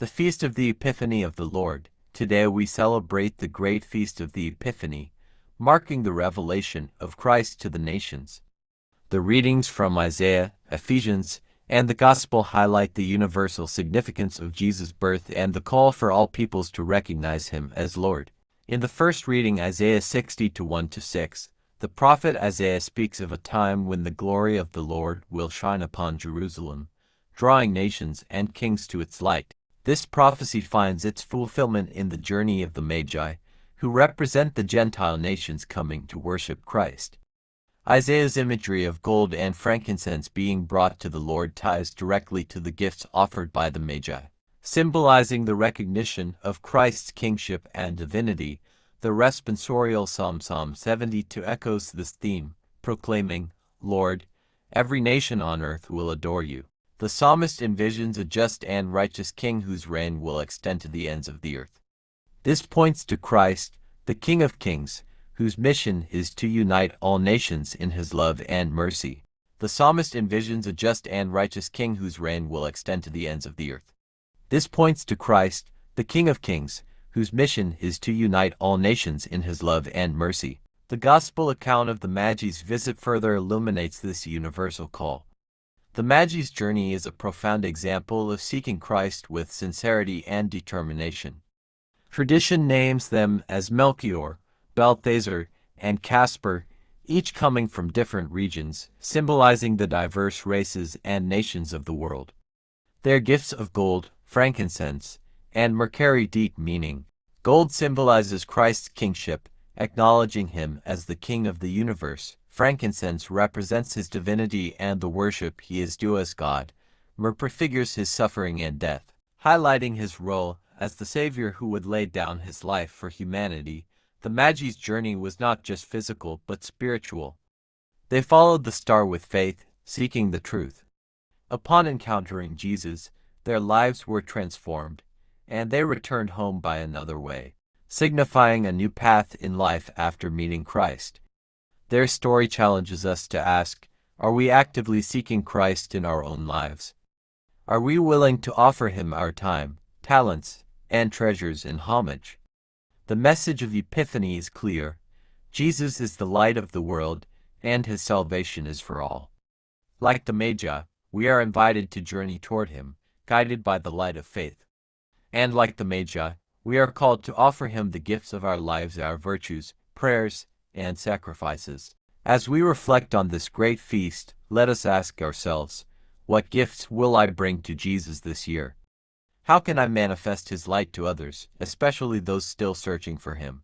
The Feast of the Epiphany of the Lord. Today we celebrate the great Feast of the Epiphany, marking the revelation of Christ to the nations. The readings from Isaiah, Ephesians, and the Gospel highlight the universal significance of Jesus' birth and the call for all peoples to recognize him as Lord. In the first reading, Isaiah 60:1-6, the prophet Isaiah speaks of a time when the glory of the Lord will shine upon Jerusalem, drawing nations and kings to its light. This prophecy finds its fulfillment in the journey of the Magi, who represent the Gentile nations coming to worship Christ. Isaiah's imagery of gold and frankincense being brought to the Lord ties directly to the gifts offered by the Magi. Symbolizing the recognition of Christ's kingship and divinity, the responsorial Psalm 72 echoes this theme, proclaiming, "Lord, every nation on earth will adore you." The psalmist envisions a just and righteous king whose reign will extend to the ends of the earth. This points to Christ, the King of Kings, whose mission is to unite all nations in his love and mercy. The psalmist envisions a just and righteous king whose reign will extend to the ends of the earth. This points to Christ, the King of Kings, whose mission is to unite all nations in his love and mercy. The Gospel account of the Magi's visit further illuminates this universal call. The Magi's journey is a profound example of seeking Christ with sincerity and determination. Tradition names them as Melchior, Balthazar, and Caspar, each coming from different regions, symbolizing the diverse races and nations of the world. Their gifts of gold, frankincense, and myrrh carry deep meaning. Gold symbolizes Christ's kingship, acknowledging him as the King of the universe. Frankincense represents his divinity and the worship he is due as God. Myrrh prefigures his suffering and death, highlighting his role as the Savior who would lay down his life for humanity. The Magi's journey was not just physical but spiritual. They followed the star with faith, seeking the truth. Upon encountering Jesus, their lives were transformed, and they returned home by another way, signifying a new path in life after meeting Christ. Their story challenges us to ask, are we actively seeking Christ in our own lives? Are we willing to offer him our time, talents, and treasures in homage? The message of Epiphany is clear. Jesus is the light of the world, and his salvation is for all. Like the Magi, we are invited to journey toward him, guided by the light of faith. And like the Magi, we are called to offer him the gifts of our lives, our virtues, prayers, and sacrifices. As we reflect on this great feast, let us ask ourselves, what gifts will I bring to Jesus this year? How can I manifest his light to others, especially those still searching for him?